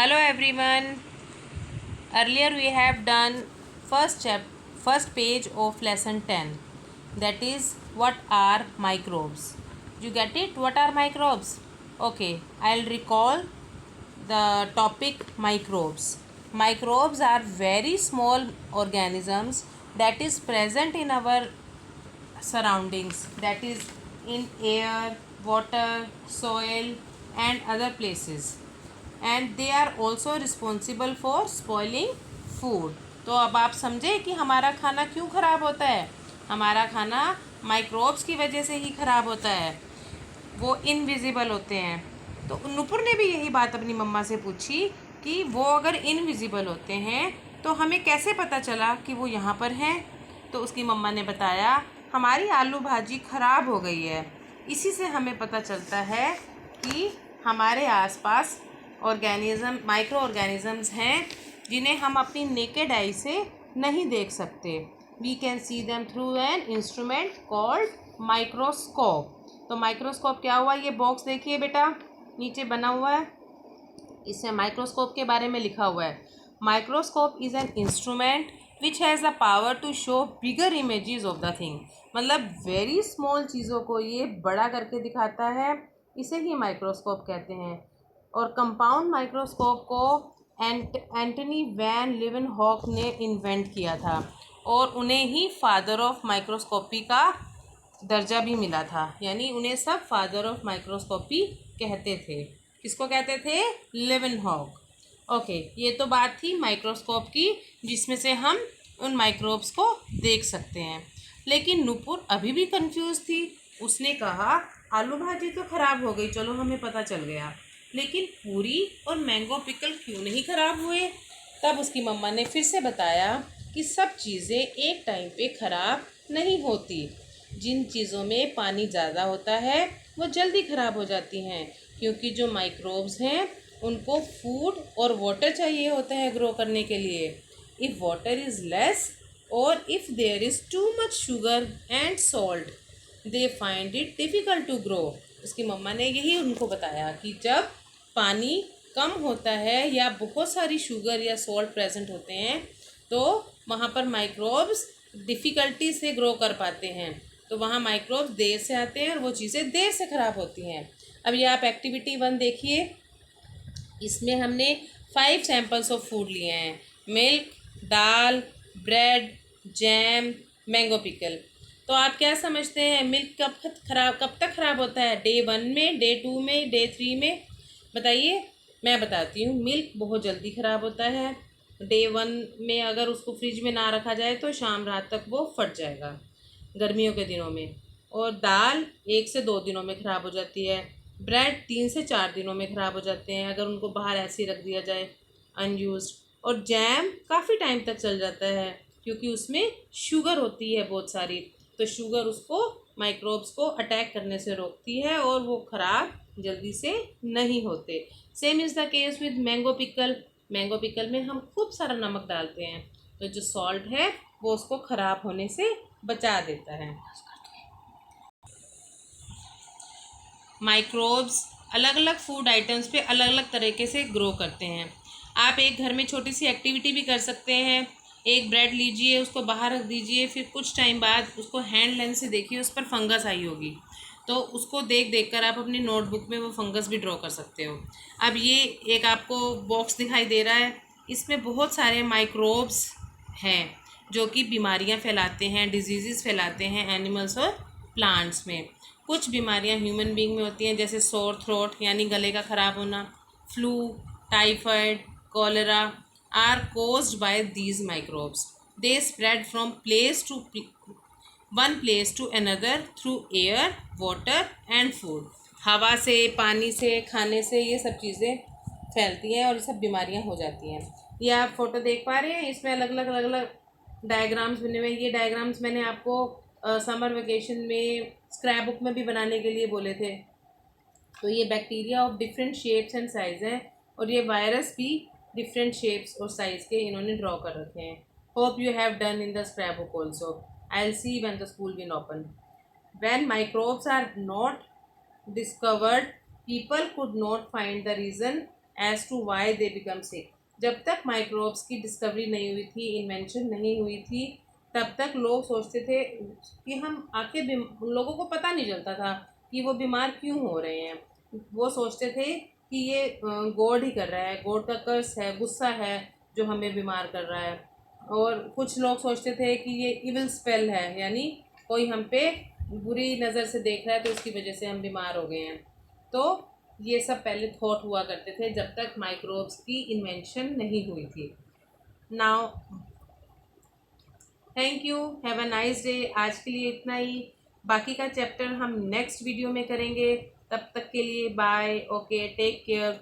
Hello everyone. Earlier we have done first page of lesson 10. That is what are microbes. You get it? What are microbes? Okay, I'll recall the topic microbes. Microbes are very small organisms that is present in our surroundings, that is in air, water, soil and other places, and they are also responsible for spoiling food. तो अब आप समझे कि हमारा खाना क्यों ख़राब होता है। हमारा खाना माइक्रोब्स की वजह से ही ख़राब होता है, वो इनविजिबल होते हैं। तो नुपुर ने भी यही बात अपनी मम्मा से पूछी कि वो अगर इनविजिबल होते हैं तो हमें कैसे पता चला कि वो यहाँ पर हैं। तो उसकी मम्मा ने बताया हमारी आलू भाजी ख़राब हो गई है, इसी से हमें पता चलता है कि हमारे आसपास ऑर्गेनिज़म माइक्रो ऑर्गेनिज़म्स हैं जिन्हें हम अपनी नेकेड आई से नहीं देख सकते। We can see them through an instrument called microscope. तो माइक्रोस्कोप क्या हुआ, ये बॉक्स देखिए बेटा नीचे बना हुआ है, इसमें माइक्रोस्कोप के बारे में लिखा हुआ है। Microscope is an instrument which has the power to show bigger images of the thing. मतलब वेरी स्मॉल चीज़ों को ये बड़ा करके दिखाता है, इसे ही माइक्रोस्कोप कहते हैं। और कंपाउंड माइक्रोस्कोप को एंटनी वैन लीeuwenhoek ने इन्वेंट किया था और उन्हें ही फादर ऑफ माइक्रोस्कोपी का दर्जा भी मिला था, यानी उन्हें सब फादर ऑफ माइक्रोस्कोपी कहते थे। किसको कहते थे? लीeuwenhoek। ओके, ये तो बात थी माइक्रोस्कोप की जिसमें से हम उन माइक्रोब्स को देख सकते हैं। लेकिन नुपुर अभी भी कंफ्यूज थी। उसने कहा आलू भाजी तो ख़राब हो गई, चलो हमें पता चल गया, लेकिन पूरी और मैंगो पिकल क्यों नहीं ख़राब हुए। तब उसकी मम्मा ने फिर से बताया कि सब चीज़ें एक टाइम पे ख़राब नहीं होती। जिन चीज़ों में पानी ज़्यादा होता है वो जल्दी ख़राब हो जाती हैं, क्योंकि जो माइक्रोब्स हैं उनको फूड और वाटर चाहिए होता है ग्रो करने के लिए। इफ़ वाटर इज़ लेस और if there is too much sugar and salt they find it difficult to grow. उसकी मम्मा ने यही उनको बताया कि जब पानी कम होता है या बहुत सारी शुगर या सॉल्ट प्रेजेंट होते हैं तो वहाँ पर माइक्रोब्स डिफ़िकल्टी से ग्रो कर पाते हैं। तो वहाँ माइक्रोब्स देर से आते हैं और वो चीज़ें देर से ख़राब होती हैं। अब ये आप एक्टिविटी 1 देखिए, इसमें हमने 5 सैम्पल्स ऑफ फूड लिए हैं। मिल्क, दाल, ब्रेड, जैम, मैंगो पिकल। तो आप क्या समझते हैं मिल्क कब तक ख़राब होता है? डे 1 में, डे 2 में, डे 3 में? बताइए। मैं बताती हूँ। मिल्क बहुत जल्दी ख़राब होता है। डे 1 में अगर उसको फ्रिज में ना रखा जाए तो शाम रात तक वो फट जाएगा गर्मियों के दिनों में। और दाल 1 से 2 दिनों में ख़राब हो जाती है। ब्रेड 3 से 4 दिनों में ख़राब हो जाते हैं अगर उनको बाहर ऐसे ही रख दिया जाए अनयूज्ड। और जैम काफ़ी टाइम तक चल जाता है क्योंकि उसमें शुगर होती है बहुत सारी, तो शुगर उसको माइक्रोब्स को अटैक करने से रोकती है और वो ख़राब जल्दी से नहीं होते। Same is the case with mango pickle. Mango pickle में हम खूब सारा नमक डालते हैं, तो जो सॉल्ट है वो उसको ख़राब होने से बचा देता है। माइक्रोब्स अलग अलग फूड आइटम्स पे अलग अलग तरीके से ग्रो करते हैं। आप एक घर में छोटी सी एक्टिविटी भी कर सकते हैं। एक ब्रेड लीजिए, उसको बाहर रख दीजिए, फिर कुछ टाइम बाद उसको हैंड लेंस से देखिए, उस पर फंगस आई होगी, तो उसको देख देख कर आप अपनी नोटबुक में वो फंगस भी ड्रॉ कर सकते हो। अब ये एक आपको बॉक्स दिखाई दे रहा है, इसमें बहुत सारे माइक्रोब्स हैं जो कि बीमारियां फैलाते हैं, डिजीज़ फैलाते हैं एनिमल्स और प्लांट्स में। कुछ बीमारियां ह्यूमन बीइंग में होती हैं जैसे सोर थ्रोट यानी गले का ख़राब होना, flu, typhoid, cholera are caused by these microbes. They spread from one place to another through air, water and food. हवा से, पानी से, खाने से ये सब चीज़ें फैलती हैं और ये सब बीमारियां हो जाती हैं। ये आप फोटो देख पा रहे हैं, इसमें अलग अलग डायग्राम्स बने हुए हैं। ये डायग्राम्स मैंने आपको समर वेकेशन में स्क्रैप बुक में भी बनाने के लिए बोले थे। तो ये bacteria of different shapes and size है और ये वायरस भी डिफरेंट शेप्स और साइज के इन्होंने ड्रॉ कर रखे हैं। Hope you have done in the scrap book also. I will see when the school will open. When microbes are not discovered, people could not find the reason as to why they become sick. जब तक microbes की discovery नहीं हुई थी, invention नहीं हुई थी, तब तक लोग सोचते थे कि हम आखिर लोगों को पता नहीं चलता था कि वो बीमार क्यों हो रहे हैं। वो सोचते थे कि ये गॉड ही कर रहा है, गॉड का कर्स है, गुस्सा है जो हमें बीमार कर रहा है। और कुछ लोग सोचते थे कि ये इविल स्पेल है, यानी कोई हम पे बुरी नज़र से देख रहा है तो उसकी वजह से हम बीमार हो गए हैं। तो ये सब पहले थॉट हुआ करते थे जब तक माइक्रोब्स की इन्वेंशन नहीं हुई थी। Now thank you, have a nice day. आज के लिए इतना ही, बाकी का चैप्टर हम नेक्स्ट वीडियो में करेंगे। तब तक के लिए बाय, ओके, टेक केयर।